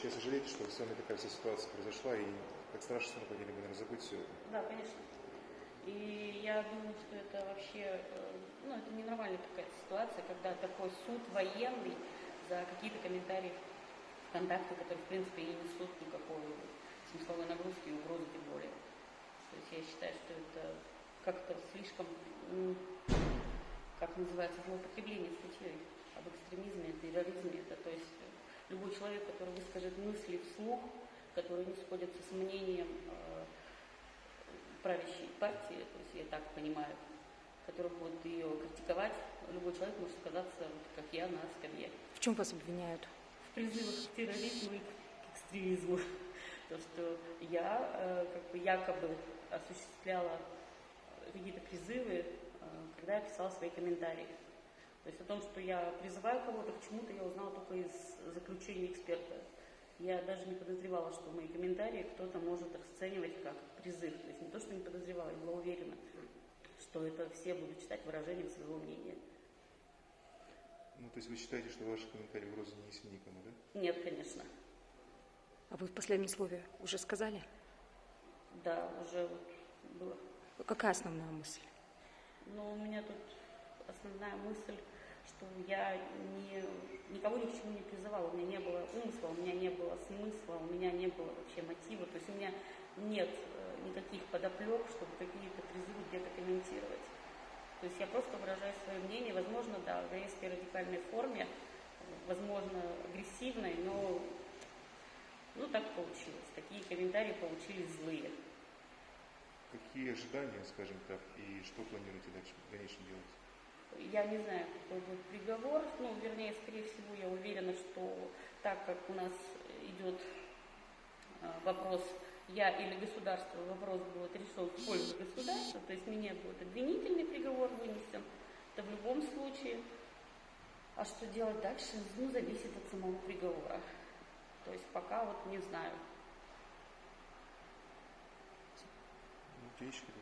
вообще сожалеете, что с вами такая вся ситуация произошла, и так страшно, что вы хотели бы, наверное, забыть все это? Да, конечно. И я думаю, что это вообще, это ненормальная такая ситуация, когда такой суд военный за какие-то комментарии ВКонтакте, которые, в принципе, и не несут никакой смысловой нагрузки и угрозы тем более. То есть я считаю, что это как-то слишком, как называется, злоупотребление статьей об экстремизме, терроризме. Это, то есть любой человек, который выскажет мысли вслух, которые не сходятся с мнением правящей партии, то есть я так понимаю, который будет ее критиковать, любой человек может оказаться, как я, на скамье. В чем вас обвиняют? В призывах к терроризму и к экстремизму. То, что я якобы осуществляла какие-то призывы, когда я писала свои комментарии. То есть о том, что я призываю кого-то к чему-то, я узнала только из заключения эксперта. Я даже не подозревала, что мои комментарии кто-то может расценивать как призыв. То есть не то, что не подозревала, я была уверена, что это все будут читать выражением своего мнения. То есть вы считаете, что ваши комментарии угрозы не несли никому, да? Нет, конечно. А вы в последнем слове уже сказали? Да, уже было. Какая основная мысль? У меня тут основная мысль, что я никого ни к чему не призывала, у меня не было умысла, у меня не было смысла, у меня не было вообще мотива, то есть у меня нет никаких подоплек, чтобы какие-то призывы где-то комментировать. То есть я просто выражаю свое мнение, возможно, да, в резкой радикальной форме, возможно, агрессивной, но так получилось. Такие комментарии получились злые. Какие ожидания, скажем так, и что планируете дальше в дальнейшем делать? Я не знаю, какой будет приговор, вернее, скорее всего, я уверена, что так как у нас идет вопрос «я или государство», вопрос будет решен в пользу государства, то есть мне будет обвинительный приговор вынесен, это в любом случае. А что делать дальше, зависит от самого приговора. То есть пока не знаю. Утечка,